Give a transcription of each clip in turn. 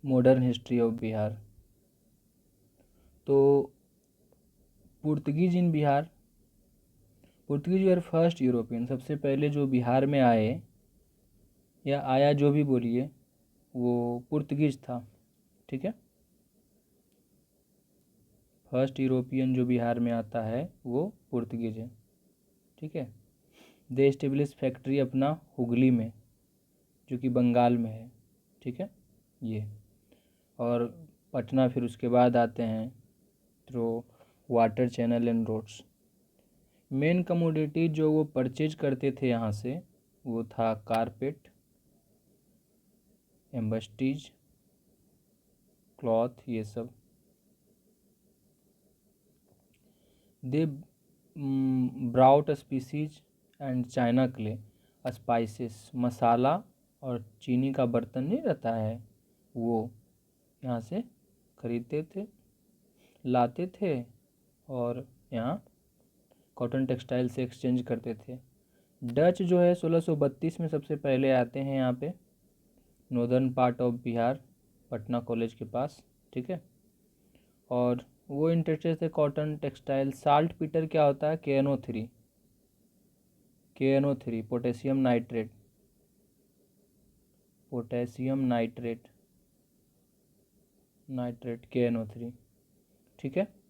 Modern history of Bihar. तो Portuguese in Bihar, Portuguese were first European, सबसे पहले जो बिहार में आए या आया जो भी बोलिए वो पुर्तगीज था। ठीक है, फर्स्ट यूरोपियन जो बिहार में आता है वो पुर्तगीज है। ठीक है, दे एस्टेब्लिश फैक्ट्री अपना हुगली में जो कि बंगाल में है। ठीक है ये, और पटना फिर उसके बाद आते हैं through water channel and roads. Main commodity जो वो परचेज करते थे यहाँ से वो था कारपेट, एम्बस्टीज, क्लॉथ, ये सब। They brought species and china clay, spices, मसाला और चीनी का बर्तन नहीं रहता है वो यहाँ से खरीदते थे, लाते थे और यहाँ कॉटन टेक्सटाइल से एक्सचेंज करते थे। डच जो है 1632 में सबसे पहले आते हैं यहाँ पे, northern part of Bihar, Patna college के पास। ठीक है, और वो इंटरेस्टेड थे कॉटन टेक्सटाइल। साल्ट पीटर क्या होता है? KNO3, KNO3 potassium nitrate, potassium nitrate, nitrate KNO3। ठीक है,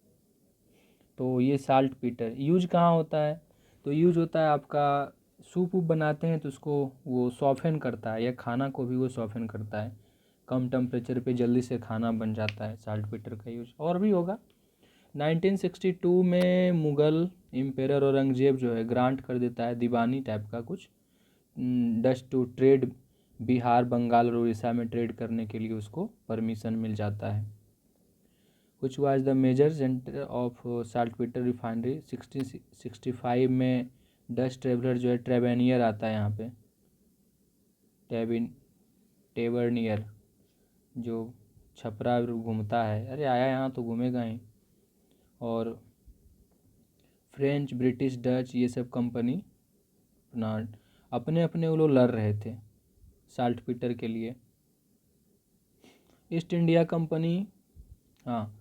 तो ये साल्ट पीटर यूज कहाँ होता है? तो यूज होता है आपका सूप वूप बनाते हैं तो उसको वो सॉफ्टन करता है, या खाना को भी वो सॉफ्टन करता है, कम टेम्परेचर पे जल्दी से खाना बन जाता है। साल्ट पीटर का यूज और भी होगा। 1962 में मुग़ल एम्पेरर औरंगजेब जो है ग्रांट कर देता है दीवानी टाइप का कुछ, Dutch to trade, Bihar, Bengal और उड़ीसा में ट्रेड करने के लिए उसको परमिशन मिल जाता है। which was the major center of saltpeter refinery। 1665 में डच ट्रेवलर जो है ट्रेवेनियर आता है यहाँ पे, टेवर्नियर, जो छपरा घूमता है, अरे आया यहाँ तो घूमेगा ही। और फ्रेंच, ब्रिटिश, डच ये सब कंपनी अपना अपने अपने वो लोग लड़ रहे थे साल्ट पीटर के लिए। ईस्ट इंडिया कंपनी, हाँ,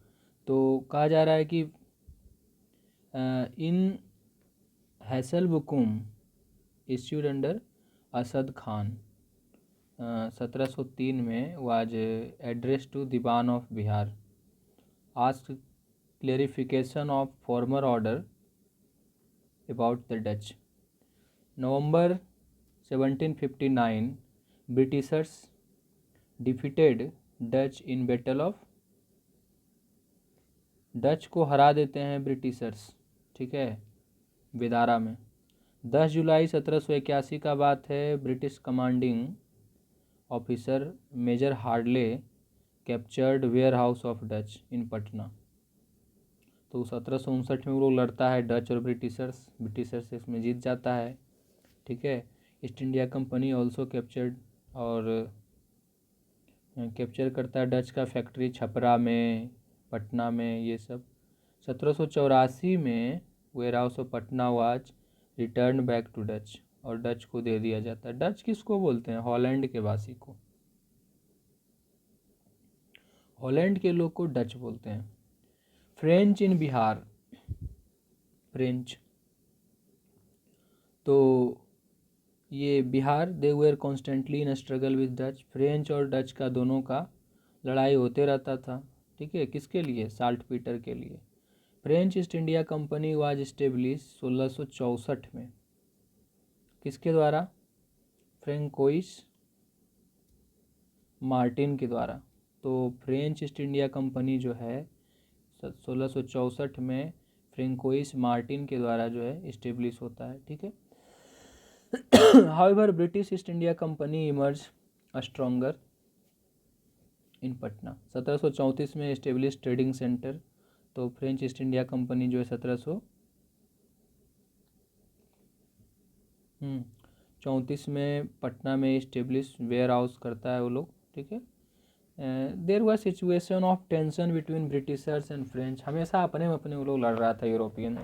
तो कहा जा रहा है कि इन हैसलबुकुम इश्यूड अंडर असद खान 1703 में was address to diwan of Bihar, ask clarification of former order about the Dutch. November 1759 Britishers defeated Dutch in battle of, Dutch को हरा देते हैं ब्रिटिशर्स। ठीक है, बेदारा में। 10 जुलाई 1781 का बात है, British commanding officer major Hardley captured warehouse of Dutch in Patna. तो 1759 में वो लोग लड़ता है डच और ब्रिटिशर्स इसमें जीत जाता है। ठीक है, east India company also captured, और कैप्चर करता है डच का फैक्ट्री छपरा में, पटना में, ये सब। 1784 में warehouse of Patna was return back to Dutch, और डच को दे दिया जाता है। डच किसको बोलते हैं? हॉलैंड के वासी को, हॉलैंड के लोग को डच बोलते हैं। फ्रेंच इन बिहार, फ्रेंच, तो ये Bihar, they were constantly in struggle with Dutch. French और डच का दोनों का लड़ाई होते रहता था। ठीक है, किसके लिए? साल्ट पीटर के लिए। French east India Company was establish 1664 में, किसके द्वारा? फ्रेंकोइस मार्टिन के द्वारा। तो फ्रेंच ईस्ट इंडिया कंपनी जो है 1664 में फ्रेंकोइस मार्टिन के द्वारा जो है इस्टेब्लिश होता है। ठीक है, however British East India company emerge stronger इन पटना। 1734 में इस्टेब्लिश ट्रेडिंग सेंटर। तो फ्रेंच ईस्ट इंडिया कंपनी जो है 1734 में पटना में इस्टेब्लिश वेयर हाउस करता है वो लोग। ठीक है, there was situation of tension between Britishers and French, हमेशा अपने में अपने वो लोग लड़ रहा था यूरोपियन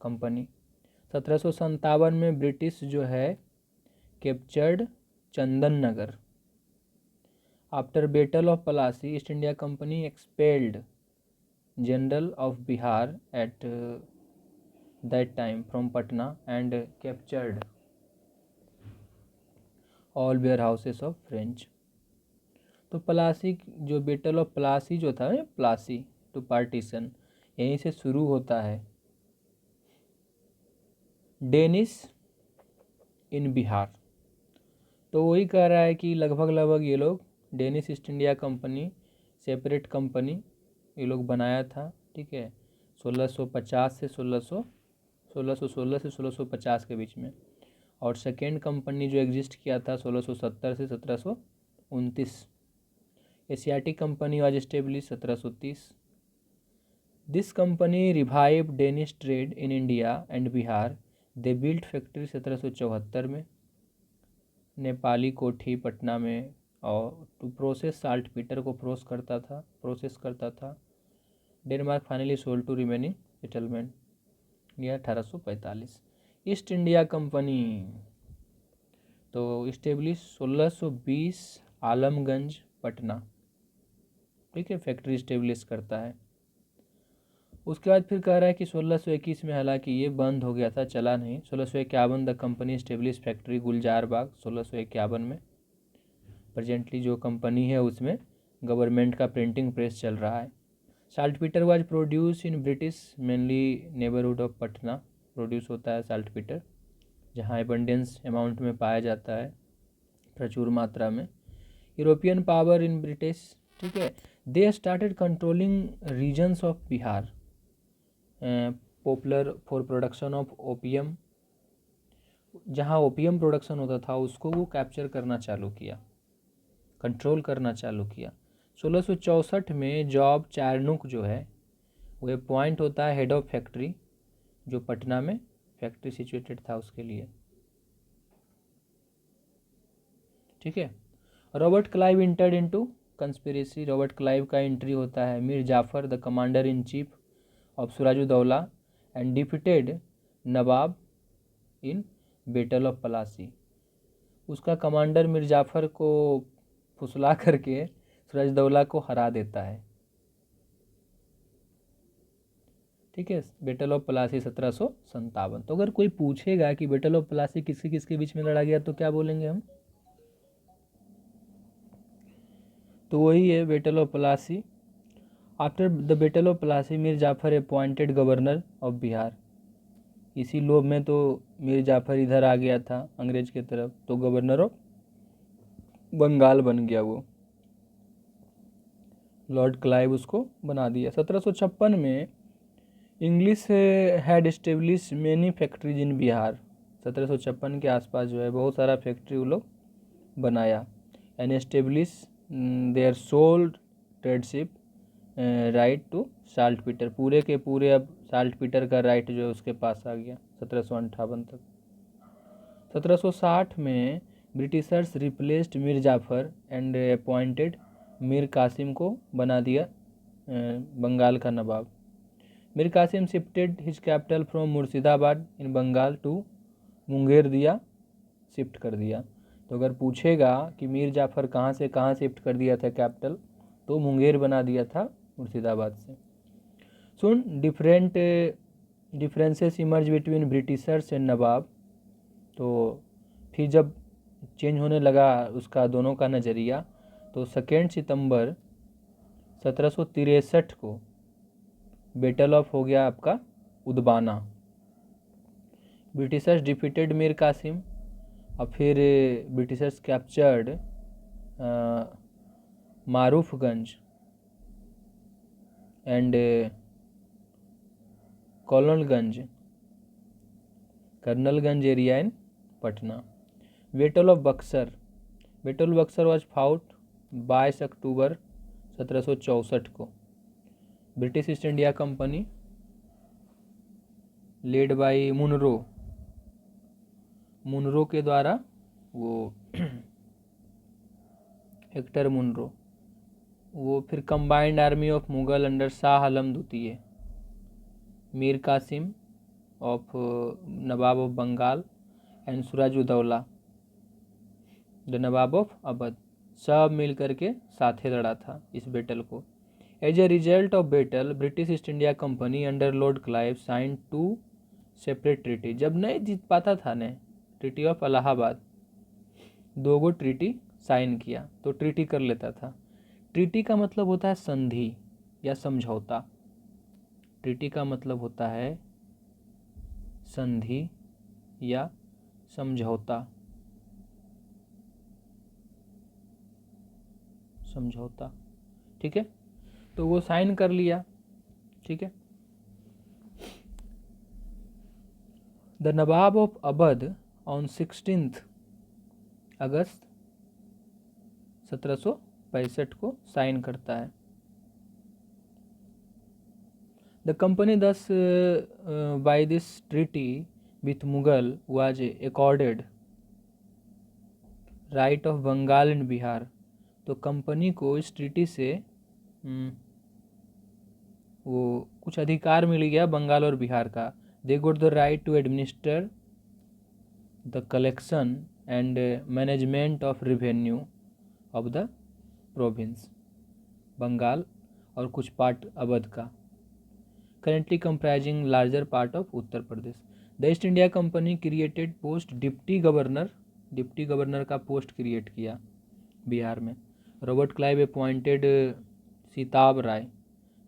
कंपनी। 1757 में ब्रिटिश जो है captured Chandan Nagar, after battle of Plassey East India Company expelled general of Bihar at that time from Patna and captured all warehouses of French. तो प्लासी जो बैटल ऑफ प्लासी जो था, प्लासी टू पार्टीशन, यहीं से शुरू होता है। डेनिश इन बिहार, तो वही कह रहा है कि लगभग ये लोग Danish east India company separate company ये लोग बनाया था, ठीक है, 1650 से 1616 से 1650 के बीच में। और सेकेंड कंपनी जो एग्जिस्ट किया था 1670 से 1729। Asiatic company was establish 1730। This company revive Danish trade in India and Bihar. They built factory 1774 में नेपाली कोठी पटना में, और टू प्रोसेस साल्ट पीटर को प्रोसेस करता था। Denmark finally sold to remaining settlement, यह 1845। ईस्ट इंडिया कंपनी तो इस्टेब्लिश 1620 आलमगंज पटना, ठीक है, फैक्ट्री इस्टेब्लिश करता है। उसके बाद फिर कह रहा है कि 1621 में, हालांकि ये बंद हो गया था, चला नहीं। 1651 द कंपनी इस्टेब्लिश फैक्ट्री गुलजार बाग, 1651 में। प्रेजेंटली जो कंपनी है उसमें गवर्नमेंट का प्रिंटिंग प्रेस चल रहा है। Salt Peter was produce in British mainly neighbourhood of Patna, produce होता है साल्ट पीटर जहाँ एबंडेंस अमाउंट में पाया जाता है, प्रचुर मात्रा में। यूरोपियन पावर इन ब्रिटिश, ठीक है, they started controlling regions of Bihar, popular for production of opium, जहाँ ओपियम प्रोडक्शन होता था उसको वो कैप्चर करना चालू किया, कंट्रोल करना चालू किया। 1664 में जॉब चारनुक जो है वो अपॉइंट होता है हेड ऑफ फैक्ट्री, जो पटना में फैक्ट्री सिचुएटेड था उसके लिए, ठीक है। Robert Clive entered into conspiracy, Robert Clive का एंट्री होता है। Mir Jafar the commander in chief of Sirajuddaula and defeated nawab in battle of Plassey, उसका कमांडर मीर जाफर को फुसला करके सिराजुद्दौला को हरा देता है, ठीक है। Battle of Plassey 1757। तो अगर कोई पूछेगा कि बैटल ऑफ पलासी किसके किसके बीच में लड़ा गया तो क्या बोलेंगे हम, तो वही है battle of Plassey. After the battle of Plassey Mir Jafar appointed governor of Bihar, इसी लोभ में तो मीर जाफर इधर आ गया था अंग्रेज की तरफ, तो गवर्नर ऑफ बंगाल बन गया वो, लॉर्ड क्लाइव उसको बना दिया। 1756 में English had establish many factories इन बिहार, 1756 के आसपास जो है बहुत सारा फैक्ट्री वो लोग बनाया। And establish their sole tradeship right to saltpetre, पूरे के पूरे अब साल्ट पीटर का राइट जो है उसके पास आ गया 1758 तक। 1760 में Britishers replaced Mir Jafar and appointed Mir Qasim को बना दिया बंगाल का nawab. Mir Qasim shifted his capital from Murshidabad in Bengal to Munger दिया, शिफ्ट कर दिया। तो अगर पूछेगा कि मीर जाफर कहाँ से कहाँ शिफ्ट कर दिया था कैपिटल, तो मुंगेर बना दिया था मुर्शिदाबाद से। Soon differences emerge between Britishers and nawab, तो फिर जब चेंज होने लगा उसका दोनों का नज़रिया, तो 2 सितंबर 1763 को बैटल ऑफ हो गया आपका उदबाना। ब्रिटिशर्स डिफीटेड मीर कासिम, और फिर Britishers captured Marufganj and Colonelganj area in Patna. Battle of Buxar was fought 22 October 1764 को। British East India Company led by Munro के द्वारा, वो हेक्टर मुनरो, वो फिर combined army of Mughal under Shah Alam द्वितीय, Mir Qasim of nawab of Bengal and Sirajuddaula the nawab of Awadh. सब मिल करके साथे लड़ा था इस बैटल को। As a result of battle British East India company under Lord Clive sign 2 separate treaty. जब नहीं जीत पाता था ने ट्रीटी ऑफ इलाहाबाद, 2 गो ट्रीटी साइन किया तो ट्रीटी कर लेता था। ट्रीटी का मतलब होता है संधि या समझौता। ट्रीटी का मतलब होता है संधि या समझौता। समझौता, ठीक है। तो वो साइन कर लिया, ठीक है। The nawab of Awadh on 16 August 1765 को साइन करता है। The company thus by this treaty with Mughal was accorded right of Bengal and Bihar. तो कंपनी को इस ट्रीटी से वो कुछ अधिकार मिल गया बंगाल और बिहार का। They got the right to administer the collection and management of revenue of the province, Bengal और कुछ पार्ट अवध का, currently comprising larger part of Uttar Pradesh. The East India Company created post deputy governor, deputy governor का post create किया बिहार में। Robert Clive appointed Sitab Rai,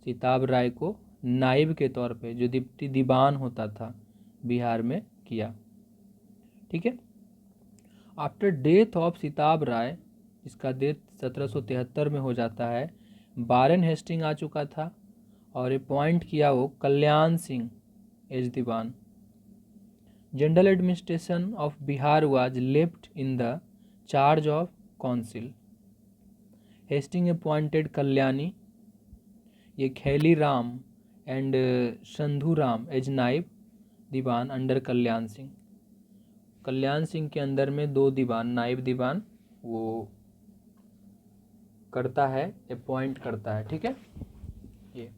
Sitab Rai को नायब के तौर पे, जो डिप्टी दीवान होता था, बिहार में किया, ठीक है। आफ्टर डेथ ऑफ सीताब राय, इसका डेथ 1773 में हो जाता है, वारेन हेस्टिंग आ चुका था और अपॉइंट किया वो Kalyan Singh as diwan. General administration of Bihar was left in the charge of council. Hasting appointed Kalyani, ये Khayali Ram and Sandhu Ram as naib diwan under Kalyan Singh. Kalyan Singh के अंदर में 2 दीवान, नाइब दीवान वो करता है, अपॉइंट करता है, ठीक है। ये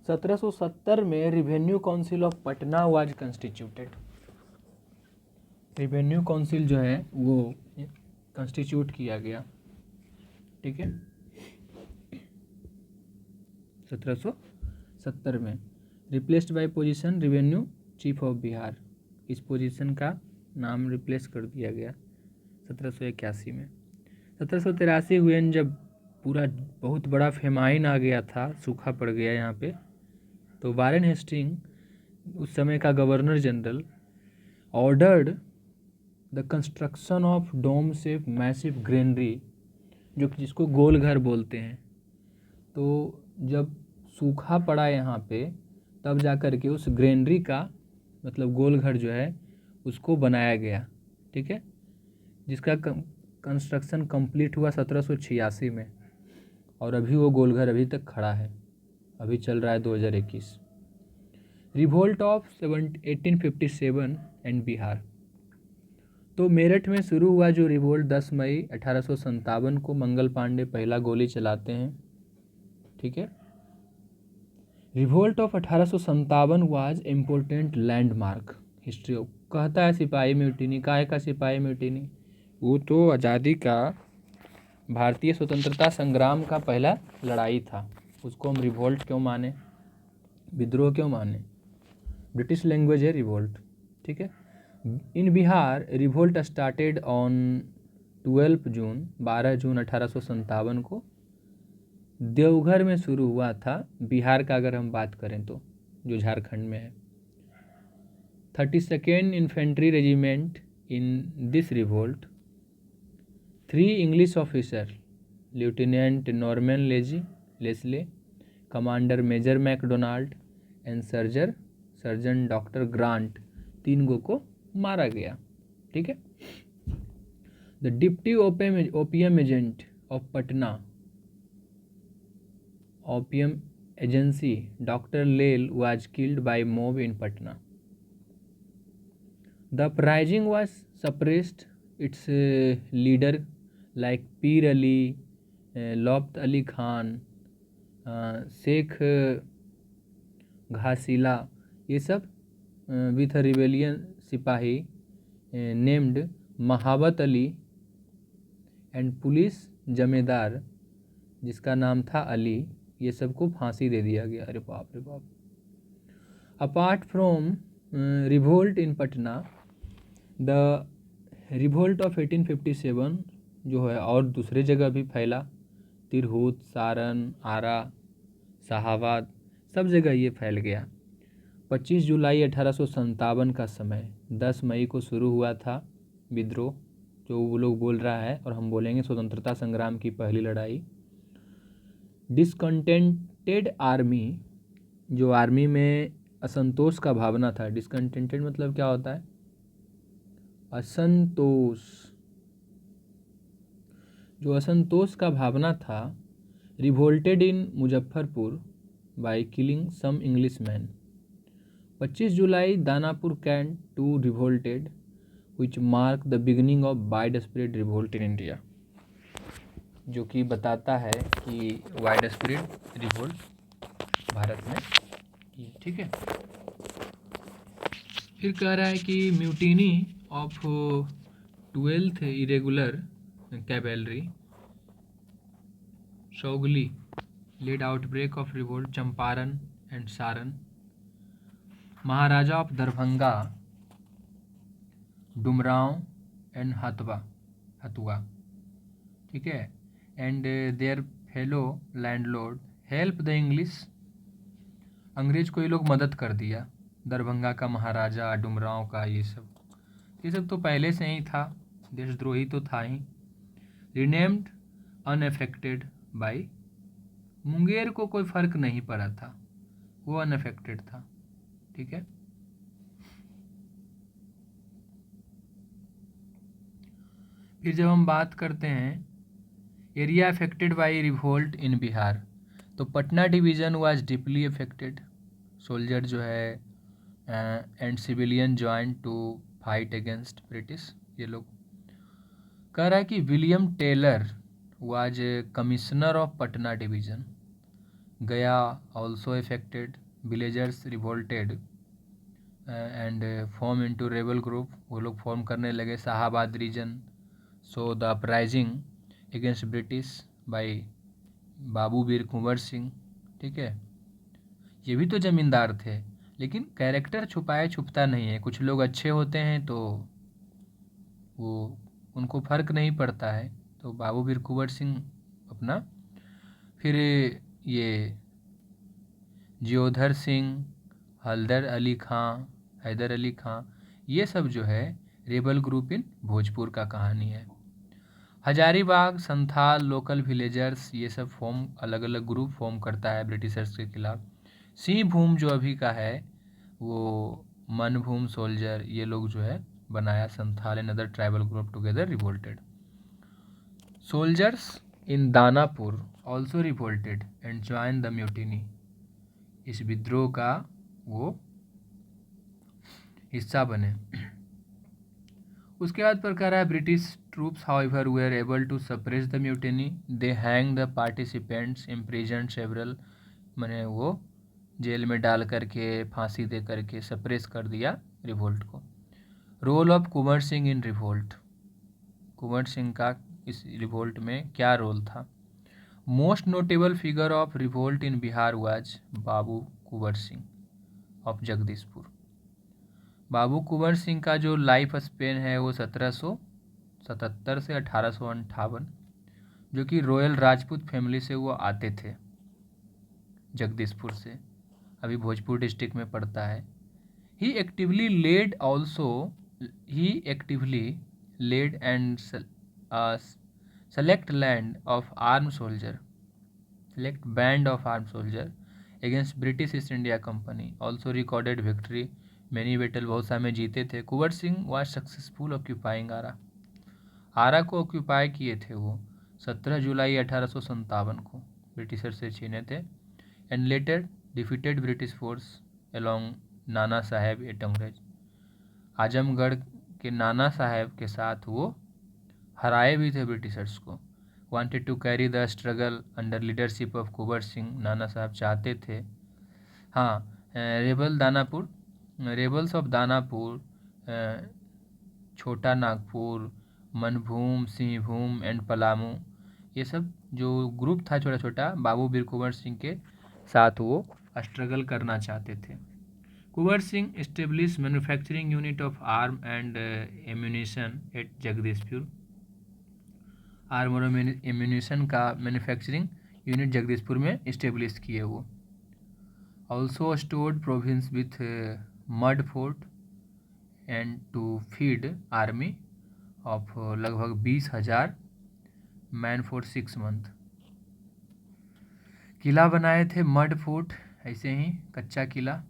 1770 में revenue council of Patna was constituted. Revenue council जो है वो कंस्टिट्यूट किया गया, ठीक है, 1770 में। Replaced by position revenue chief of Bihar, इस पोजीशन का नाम रिप्लेस कर दिया गया 1781 में। 1783 हुए जब पूरा बहुत बड़ा फेमाइन आ गया था, सूखा पड़ गया यहाँ पे, तो वारेन हेस्टिंग उस समय का governor general ordered the construction of dome shape massive granary, जो जिसको गोल घर बोलते हैं। तो जब सूखा पड़ा यहाँ पे तब जा कर के उस ग्रेनरी का मतलब गोल घर जो है उसको बनाया गया, ठीक है, जिसका कंस्ट्रक्शन कंप्लीट हुआ 1786 में और अभी वो गोल घर अभी तक खड़ा है, अभी चल रहा है 2021। रिवोल्ट ऑफ 1857 एंड बिहार, तो मेरठ में शुरू हुआ जो रिवोल्ट 10 मई 1857 को मंगल पांडे पहला गोली चलाते हैं, ठीक है। Revolt of 1857 was important landmark history. कहता है सिपाही म्यूटिनी, काहे का सिपाही म्यूटिनी? वो तो आज़ादी का, भारतीय स्वतंत्रता संग्राम का पहला लड़ाई था, उसको हम रिवोल्ट क्यों माने, विद्रोह क्यों माने? ब्रिटिश लैंग्वेज है रिवोल्ट, ठीक है। इन बिहार रिवोल्ट स्टार्टेड ऑन 12 जून, 12 जून 1857 को देवघर में शुरू हुआ था। बिहार का अगर हम बात करें तो, जो झारखंड में है। 32nd infantry regiment in this revolt, 3 English officer, lieutenant Norman Leslie, commander major McDonald and surgeon doctor Grant, 3 गो को मारा गया, ठीक है। The deputy opium agent of Patna, opium agency, doctor Lyell was killed by mob in Patna. The uprising was suppressed, its leader like Pir Ali, लौफ्त अली खान, शेख घासीला, ये सब with rebellion sipahi named Mahabat Ali and police जमेदार जिसका नाम था अली, ये सबको फांसी दे दिया गया। अरे बाप रे बाप। Apart from revolt in Patna, the revolt of 1857 जो है और दूसरे जगह भी फैला, तिरहुत, सारण, आरा, शाहाबाद, सब जगह ये फैल गया। 25 जुलाई 1857 का समय, 10 मई को शुरू हुआ था विद्रोह, जो वो लोग बोल रहा है और हम बोलेंगे स्वतंत्रता संग्राम की पहली लड़ाई। डिसकंटेंटेड आर्मी, जो आर्मी में असंतोष का भावना था। डिसकंटेंटेड मतलब क्या होता है? असंतोष। जो असंतोष का भावना था, revolted in Muzaffarpur by killing some English man. 25 July Danapur cantt too revolted which mark the beginning of widespread revolt in India, जो कि बताता है कि वाइड स्प्रेड रिवोल्ट भारत में की। ठीक है, फिर कह रहा है कि mutiny of 12th irregular cavalry Sugauli led outbreak of revolt Champaran and Saran. Maharaja of Darbhanga Dumraon and Hathua, ठीक है, and their fellow landlord help the English. अंग्रेज को ये लोग मदद कर दिया। दरभंगा का महाराजा, डुमरांव का, ये सब तो पहले से ही था, देशद्रोही तो था ही। रिनेम्ड अनएफेक्टेड बाई, मुंगेर को कोई फर्क नहीं पड़ा था, वो अनएफेक्टेड था। ठीक है, फिर जब हम बात करते हैं area affected by revolt in Bihar, तो Patna division was deeply affected. Soldier जो है and civilian join to fight against British. ये लोग कह रहा है कि William Taylor was commissioner of Patna division. Gaya also affected, villagers revolted and form into rebel group, वो लोग फॉर्म करने लगे। Shahabad region so the uprising against British by Babu Veer Kunwar Singh. ठीक है, ये भी तो ज़मींदार थे, लेकिन कैरेक्टर छुपाए छुपता नहीं है। कुछ लोग अच्छे होते हैं तो वो उनको फ़र्क नहीं पड़ता है, तो बाबू वीर कुंवर सिंह अपना। फिर ये जियोधर सिंह, हैदर अली खां, ये सब जो है रेबल ग्रुप इन भोजपुर का कहानी है। हजारीबाग, संथाल, लोकल विलेजर्स, ये सब फॉर्म, अलग अलग ग्रुप फॉर्म करता है ब्रिटिशर्स के खिलाफ। सिंहभूम जो अभी का है, वो मनभूम सोल्जर, ये लोग जो है बनाया। Santhal and other tribal group together revolted. Soldiers in Danapur also revolted and join the mutiny, इस विद्रोह का वो हिस्सा बने। उसके बाद पर कह रहा है British troops however were able to suppress the mutiny, they hang the participants, imprison several, मैंने वो जेल में डाल करके, फांसी दे करके सप्रेस कर दिया रिवोल्ट को। Role of Kunwar Singh in revolt, Kunwar Singh का इस रिवोल्ट में क्या रोल था? Most notable figure of revolt in Bihar was Babu Kunwar Singh of Jagdishpur. Babu Kunwar Singh का जो लाइफ स्पेन है वो 1777 से 1858, जो कि रॉयल राजपूत फैमिली से वो आते थे जगदीशपुर से, अभी भोजपुर डिस्ट्रिक्ट में पड़ता है। He actively led and select band of armed soldier against British East India Company, also recorded victory many battle, बहुत सारे जीते थे। Kunwar Singh was successful occupying आरा को ऑक्यूपाई किए थे वो 17 जुलाई 1857 को ब्रिटिशर से छीने थे। And later defeated British force along Nana Saheb eight अंग्रेज, आजमगढ़ के नाना साहेब के साथ वो हराए भी थे ब्रिटिशर्स को। Wanted to carry the struggle under leadership of Kunwar Singh, Nana Sahab चाहते थे। हाँ, rebels of Danapur Chota Nagpur, Manbhum, Singhbhum and Palamu, ये सब जो ग्रुप था छोटा छोटा, बाबू वीर कुंवर सिंह के साथ वो स्ट्रगल करना चाहते थे। Kunwar Singh establish manufacturing unit of arm and ammunition at Jagdishpur. Arm और एम्यूनिशन का मैन्युफैक्चरिंग यूनिट जगदीशपुर में इस्टेब्लिश किए वो। Also stored province with mud fort and to feed army of लगभग 20,000 मैन फॉर 6 मंथ। किला बनाए थे मड फोर्ट, ऐसे ही कच्चा किला,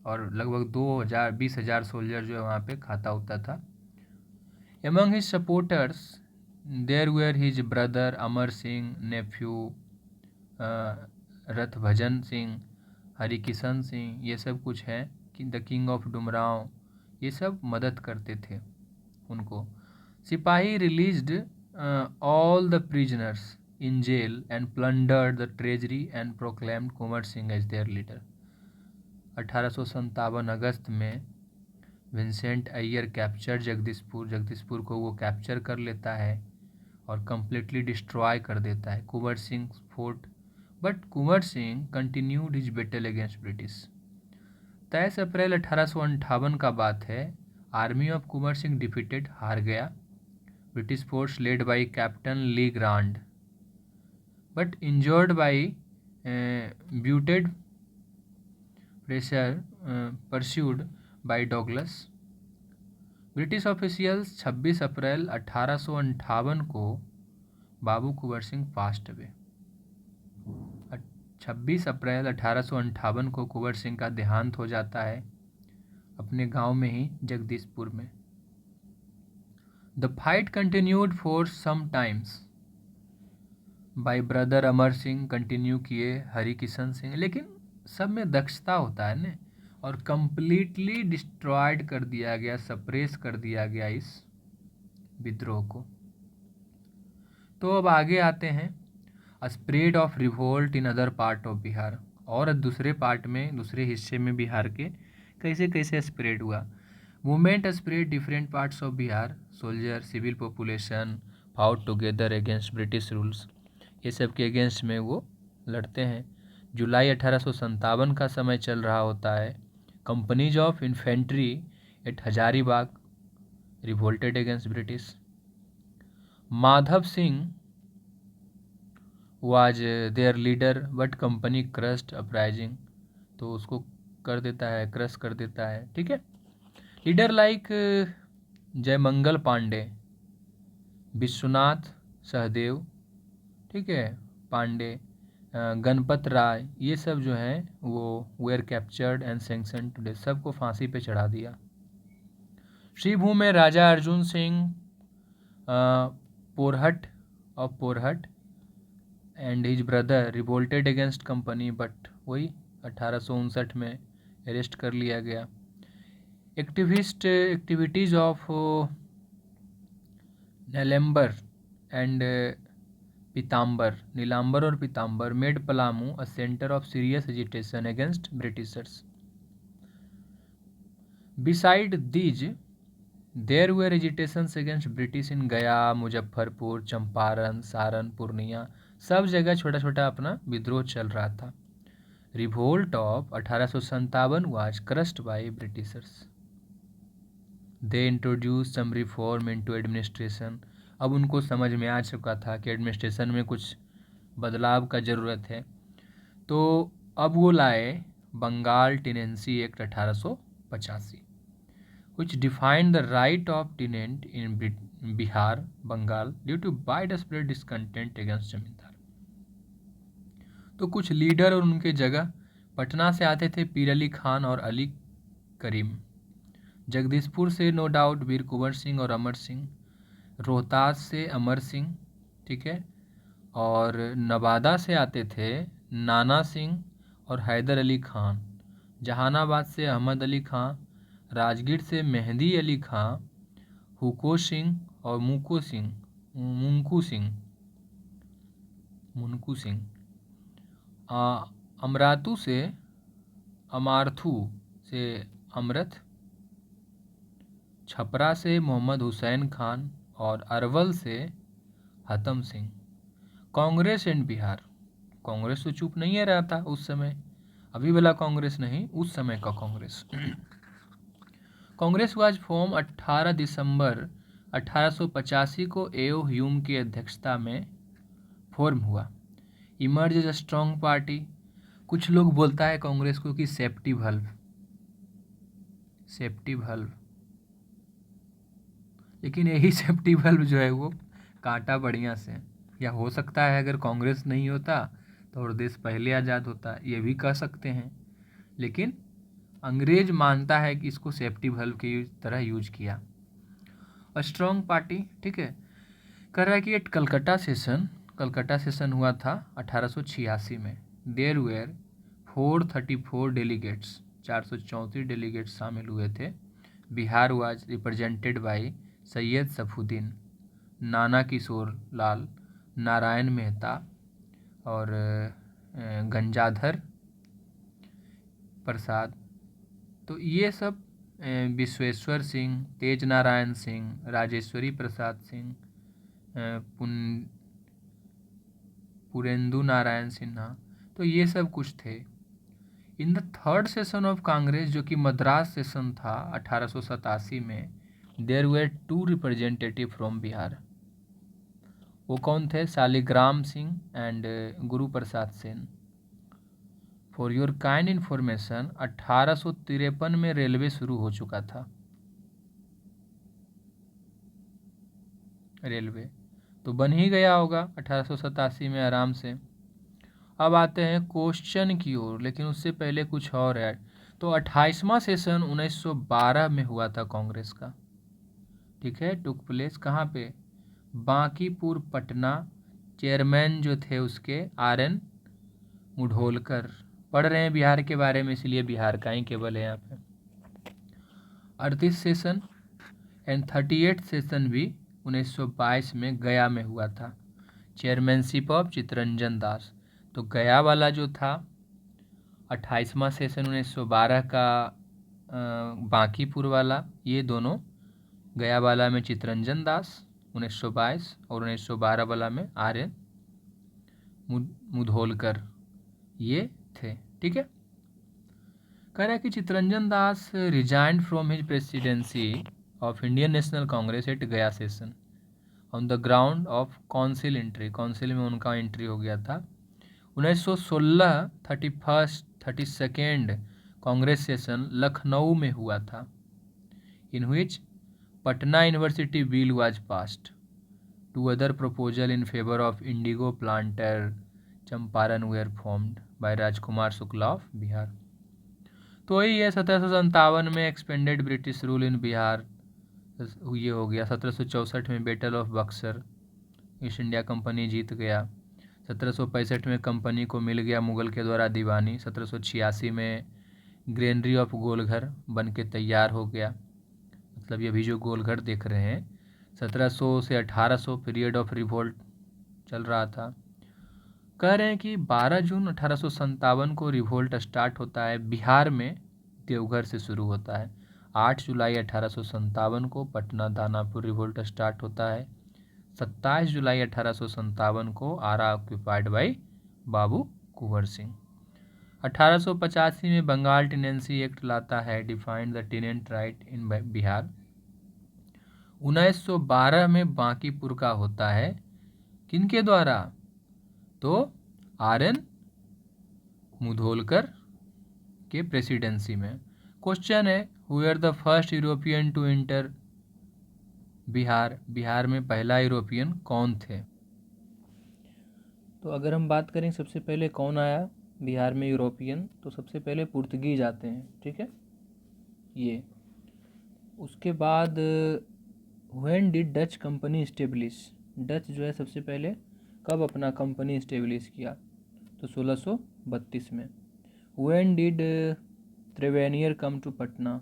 और लगभग 20,000 सोल्जर जो है वहाँ पे खाता होता था। Among his supporters there were his brother Amar Singh, nephew Rathbhajan Singh, Harikishan Singh, ये सब कुछ है कि द किंग ऑफ डुमरांव, ये सब मदद करते थे उनको। सिपाही released all the prisoners in jail and plundered the treasury and proclaimed Kunwar Singh as their leader. 1857 अगस्त में विंसेंट अय्यर कैप्चर जगदीशपुर को वो कैप्चर कर लेता है और कम्प्लीटली डिस्ट्रॉय कर देता है Kunwar Singh fort. But Kunwar Singh continued his battle against British. 23 अप्रैल 1858 का बात है। Army of Kunwar Singh defeated, हार गया। British force led by captain Le Grand but injured by booted pressure pursued by Douglas. British officials 26 अप्रैल 1858 को बाबू कुंवर सिंह पास्ट अवे। 26 अप्रैल 1858 को कुंवर सिंह का देहांत हो जाता है अपने गांव में ही जगदीशपुर में। The fight continued for some times by brother Amar Singh, continue किए हरिकिशन सिंह, लेकिन सब में दक्षता होता है ना, और कंप्लीटली डिस्ट्रॉयड कर दिया गया, सप्रेस कर दिया गया इस विद्रोह को। तो अब आगे आते हैं, spread of revolt in other part of Bihar, और दूसरे पार्ट में, दूसरे हिस्से में बिहार के कैसे कैसे स्प्रेड हुआ। Movement spread different parts of Bihar, soldier, civil population fought together against British rules, ये सब के अगेंस्ट में वो लड़ते हैं। जुलाई 1857 का समय चल रहा होता है। Companies of infantry at Hazaribagh revolted against British. Madhav Singh was their leader but company crushed uprising, तो उसको कर देता है, क्रश कर देता है, ठीक है। लीडर लाइक जयमंगल पांडे, विश्वनाथ सहदेव, ठीक है, पांडे, गणपत राय, ये सब जो हैं वो were captured and sanction today, सबको फांसी पे चढ़ा दिया। श्रीभूम में Raja Arjun Singh Porahat of Porahat and his brother revolted against company, but वही 1859 में अरेस्ट कर लिया गया। Activities of Nilambar and Nilambar और Pitambar made Palamu a centre of serious agitation against Britishers. Beside these there were agitations against British in Gaya, Muzaffarpur, Champaran, Saran, Purnia, सब जगह छोटा छोटा अपना विद्रोह चल रहा था। Revolt of 1857 was crushed by Britishers. They introduce some reform into administration, अब उनको समझ में आ चुका था कि एडमिनिस्ट्रेशन में कुछ बदलाव का ज़रूरत है, तो अब वो लाए Bengal tenancy act 1885, which defined the right of tenant in Bihar, Bengal due to widespread discontent against जमींदार। तो कुछ लीडर और उनके जगह पटना से आते थे पीर अली खान और अली करीम, जगदीशपुर से नो डाउट वीर कुंवर सिंह और अमर सिंह, रोहतास से अमर सिंह, ठीक है, और नवादा से आते थे नाना सिंह और हैदर अली खान, जहानाबाद से अहमद अली खां, राजगीर से मेहंदी अली खां, हुको सिंह और मुनको सिंह, मुनकू सिंह, अमरातू से अमार्थू से अमरथ, छपरा से मोहम्मद हुसैन खान और अरवल से हतम सिंह। कांग्रेस एंड बिहार, कांग्रेस तो चुप नहीं है रहा था उस समय, अभी वाला कांग्रेस नहीं, उस समय का कांग्रेस। कांग्रेस वाज फॉर्म 18 दिसंबर 1885 को एओ ह्यूम की अध्यक्षता में फॉर्म हुआ। Emerge as a strong party, कुछ लोग बोलता है कांग्रेस को कि सेफ्टी वल्व, लेकिन यही सेफ्टी वल्व जो है वो काटा बढ़िया से, या हो सकता है अगर कांग्रेस नहीं होता तो और देश पहले आज़ाद होता, ये भी कह सकते हैं, लेकिन अंग्रेज मानता है कि इसको सेफ्टी वल्व की तरह यूज किया। स्ट्रॉन्ग पार्टी, ठीक है। कह रहा है कि कलकत्ता सेशन हुआ था 1886 में। देयर वेयर 434 डेलीगेट्स, 434 डेलीगेट्स शामिल हुए थे। Bihar was represented by Syed Safuddin, Nana Kishore लाल, नारायण मेहता और गंजाधर प्रसाद। तो ये सब विश्वेश्वर सिंह, तेज नारायण सिंह, राजेश्वरी प्रसाद सिंह, पुरेंदु नारायण सिन्हा, तो ये सब कुछ थे। In the third session of Congress, जो कि मद्रास सेशन था 1887 में, there were 2 representative from Bihar. वो कौन थे? Shaligram Singh and Guru Prasad Sen. For your kind information, 1853 में रेलवे शुरू हो चुका था। रेलवे तो बन ही गया होगा 1887 में आराम से। अब आते हैं क्वेश्चन की ओर, लेकिन उससे पहले कुछ और है। तो 28वां सेशन 1912 में हुआ था कांग्रेस का, ठीक है। टुक प्लेस कहाँ पे? बांकीपुर, पटना। चेयरमैन जो थे उसके RN मुढोलकर। पढ़ रहे हैं बिहार के बारे में, इसलिए बिहार का ही केवल है यहाँ पे। 38 सेशन एंड 38 सेशन भी 1922 में गया में हुआ था। Chairmanship of Chittaranjan Das. तो गया वाला जो था 28वां सेशन 1912 का, बांकीपुर वाला, ये दोनों, गया वाला में चित्तरंजन दास 1922 और 1912 वाला में RN मुधोलकर, ये थे, ठीक है। कह रहा है कि Chittaranjan Das resigned from his presidency of Indian National Congress at Gaya session on the ground of council entry. Council में उनका एंट्री हो गया था। 1916 32nd कांग्रेस सेशन लखनऊ में हुआ था, in which Patna university bill was passed. 2 other proposal in favour of indigo planter Champaran were formed by Rajkumar Shukla of Bihar. तो यही है। 1757 में expanded British rule in Bihar, ये हो गया। 1764 में battle of Buxar, East India Company जीत गया। 1765 में कंपनी को मिल गया मुगल के द्वारा दीवानी। 1786 में ग्रेनरी ऑफ गोलघर बन के तैयार हो गया, मतलब ये भी जो गोलघर देख रहे हैं। 1700 से 1800 पीरियड ऑफ रिवोल्ट चल रहा था। कह रहे हैं कि 12 जून 1857 को रिवोल्ट स्टार्ट होता है बिहार में, देवघर से शुरू होता है। 8 जुलाई 1857 को पटना दानापुर रिवोल्ट स्टार्ट होता है। 27 जुलाई 1857 को आरा ऑक्यूपाइड बाई बाबू कुंवर सिंह। 1885 में बंगाल टेनेंसी एक्ट लाता है, डिफाइंड द टेनेंट राइट इन बिहार। 1912 में बांकीपुर का होता है, किनके द्वारा? तो RN मुधोलकर के प्रेसिडेंसी में। क्वेश्चन है, who are the first European to enter Bihar? Bihar में पहला यूरोपियन कौन थे? तो अगर हम बात करें सबसे पहले कौन आया बिहार में यूरोपियन, तो सबसे पहले पुर्तगीज आते हैं, ठीक है। ये उसके बाद when did Dutch company establish? Dutch जो है सबसे पहले कब अपना कंपनी इस्टेब्लिश किया? तो 1632 में। When did Tavernier come to Patna?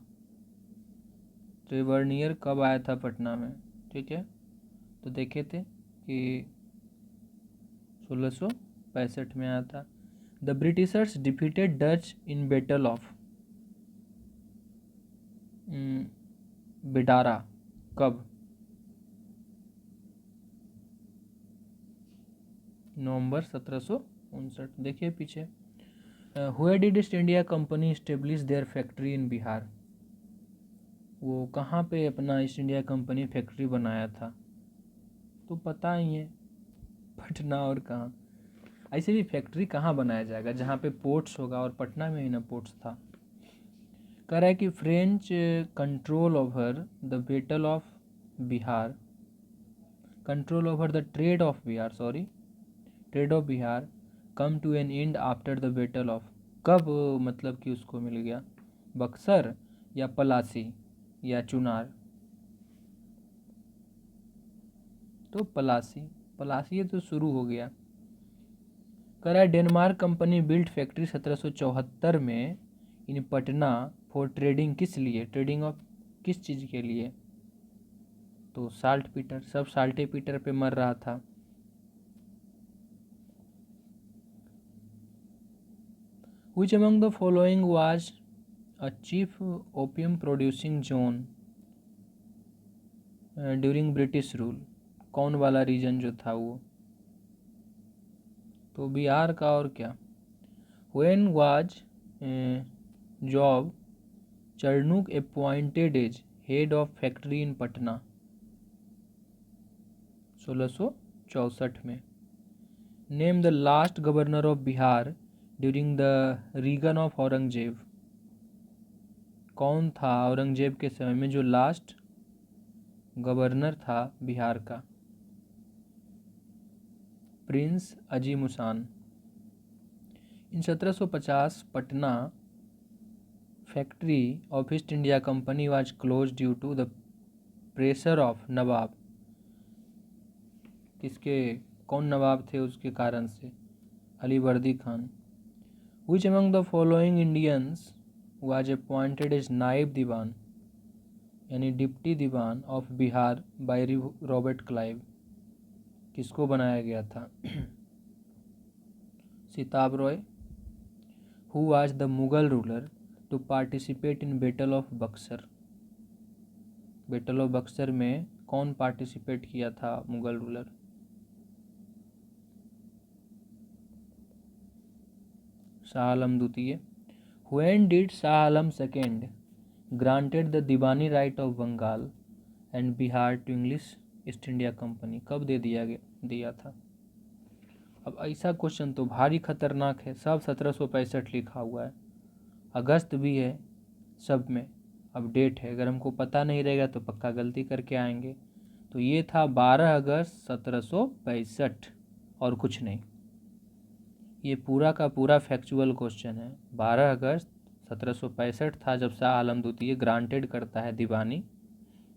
Tavernier कब आया था पटना में, ठीक है। तो देखे थे कि 1665 में आया था। The Britishers defeated Dutch in battle of, Bidara कब? नवंबर 1759। देखिए पीछे। Where did East India Company establish their factory in Bihar? वो कहाँ पे अपना ईस्ट इंडिया कंपनी फैक्ट्री बनाया था? तो पता ही है, पटना। और कहाँ? ऐसे भी फैक्ट्री कहाँ बनाया जाएगा जहाँ पे पोर्ट्स होगा, और पटना में ही ना पोर्ट्स था। कह रहा है कि French control over the battle of Bihar, control over the trade of Bihar, sorry, trade of Bihar come to an end after the battle of, कब मतलब कि उसको मिल गया? बक्सर या पलासी या चुनार? तो पलासी, पलासी तो शुरू हो गया। कह रहा है डेनमार्क कंपनी बिल्ट फैक्ट्री 1774 में इन पटना फॉर ट्रेडिंग, किस लिए? ट्रेडिंग ऑफ किस चीज़ के लिए? तो साल्ट पीटर, सब साल्टे पीटर पे मर रहा था। Which among the following was a chief opium producing zone during British rule? कौन वाला रीजन जो था वो? तो बिहार का। और क्या? When was Job Charnock appointed as head of factory in Patna? 1664 में। Name the last governor of Bihar during the reign of Aurangzeb? कौन था औरंगजेब के समय में जो लास्ट गवर्नर था बिहार का? Prince Azimushan. In 1750 Patna factory of East India Company was close due to the pressure of nawab. किसके, कौन नवाब थे उसके कारण से? Alivardi Khan. Which among the following Indians was appointed as naib diwan यानी deputy diwan of Bihar by Robert Clive? किसको बनाया गया था? Sitab Roy. Who was the Mughal ruler to participate in battle of Buxar? Battle of Buxar में कौन पार्टिसिपेट किया था मुगल रूलर? शाह आलम द्वितीय। When did Shah Alam second granted the diwani right of Bengal and Bihar to English East India company? कब दे दिया था? अब ऐसा क्वेश्चन तो भारी खतरनाक है, सब 1765 लिखा हुआ है, अगस्त भी है सब में। अब डेट है, अगर हमको पता नहीं रहेगा तो पक्का गलती करके आएंगे। तो ये था 12 अगस्त 1765 और कुछ नहीं। ये पूरा का पूरा फैक्चुअल क्वेश्चन है। 12 अगस्त 1765 था जब शाह आलम द्वितीय ग्रांटेड करता है diwani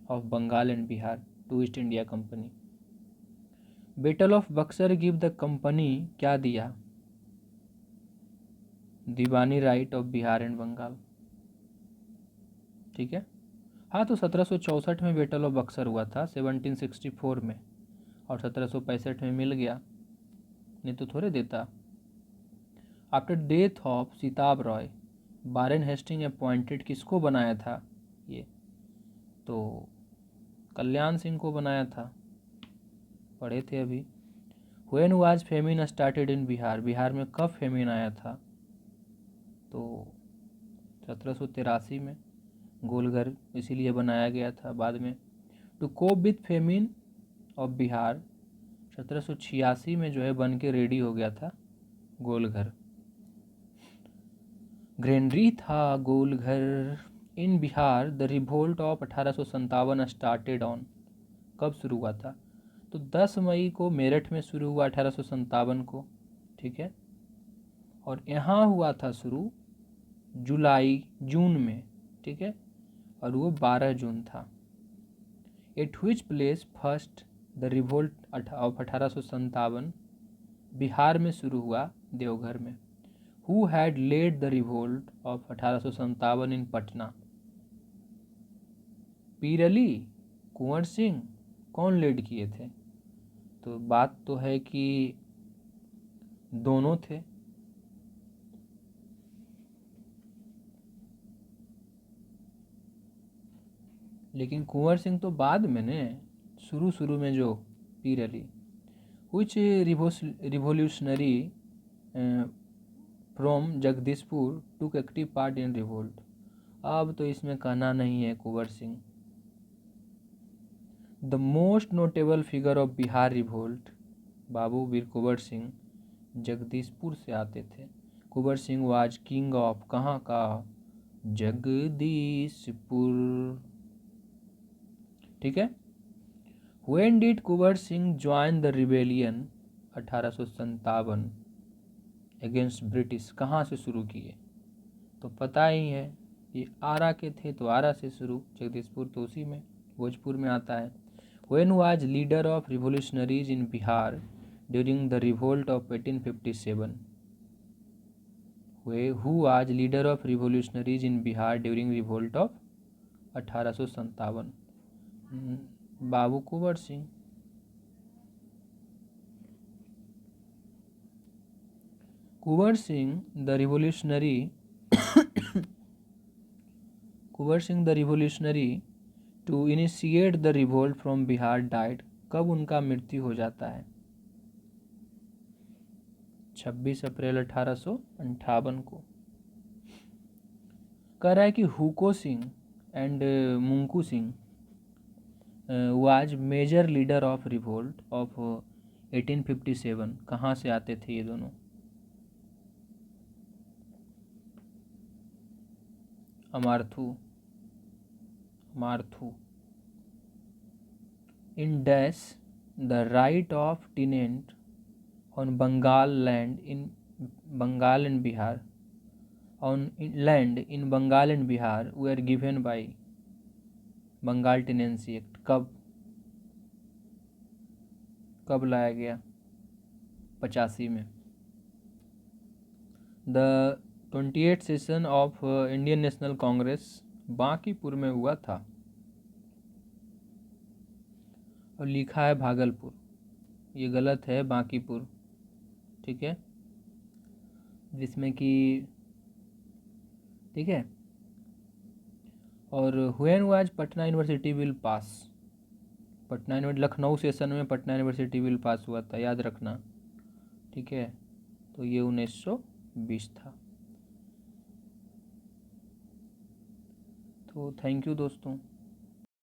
of Bengal and Bihar to East India Company. Battle of Buxar give the company क्या दिया? Diwani right of Bihar and Bengal. ठीक है। हाँ, तो 1764 में बैटल ऑफ बक्सर हुआ था 1764 में, और 1765 में मिल गया, नहीं तो थोड़े देता। After death of Sitab Roy Warren Hasting appointed, किसको बनाया था ये? तो कल्याण सिंह को बनाया था, पढ़े थे अभी। When was famine started in Bihar? Bihar में कब फेमिन आया था? तो 1783 में। गोलघर इसीलिए बनाया गया था बाद में। To cope with famine of Bihar 1786 में जो है बन के रेडी हो गया था गोलघर। ग्रेनरी था Golghar. In Bihar the revolt of 1857 started on, कब शुरू हुआ था? तो 10 मई को मेरठ में शुरू हुआ 1857 को, ठीक है। और यहाँ हुआ था शुरू जून में, ठीक है, और वो 12 जून था। At which place first the revolt of 1857? Bihar में शुरू हुआ, देवघर में। Who had led the revolt of 1857 in Patna? Pir Ali, Kunwar Singh, कौन लेड किए थे? तो बात तो है कि दोनों थे। लेकिन कुंवर सिंह तो बाद में ने, शुरू में जो पीर Ali. which revolutionary from Jagdishpur टूक एक्टिव पार्ट इन रिवोल्ट। अब तो इसमें कहना नहीं है Kunwar Singh. The most notable figure of Bihar revolt, Babu Veer Kunwar Singh Jagdishpur से आते थे। Kunwar Singh was king of कहाँ का, जगदीशपुर। ठीक है। When did Kunwar Singh join the rebellion, 1857 against British, कहाँ से शुरू किए, तो पता ही है, ये आरा के थे तो आरा से शुरू, जगदीशपुर तो उसी में भोजपुर में आता है। When was leader of revolutionaries in Bihar during the revolt of 1857? Who was leader of revolutionaries in Bihar during revolt of 1857? Babu Kunwar Singh. Kunwar Singh the revolutionary to initiate the revolt from Bihar died, कब उनका मृत्यु हो जाता है, 26 अप्रैल 1858 को। कह रहा है कि Huko Singh and Munku Singh was major leader of revolt of 1857, कहाँ से आते थे ये दोनों, अमार्थू in dash the right of tenant on Bengal land in Bengal and Bihar, on land in Bengal and Bihar they are given by Bengal tenancy act, कब लाया गया, 85 में। The 28th session of Indian National Congress Bankipur में हुआ था, और लिखा है भागलपुर, ये गलत है, बांकीपुर। ठीक है, जिसमें कि ठीक है। और when was Patna university will pass, Patna university Lucknow session में पटना यूनिवर्सिटी विल पास हुआ था, याद रखना। ठीक है, तो ये 1920 था। तो थैंक यू दोस्तों।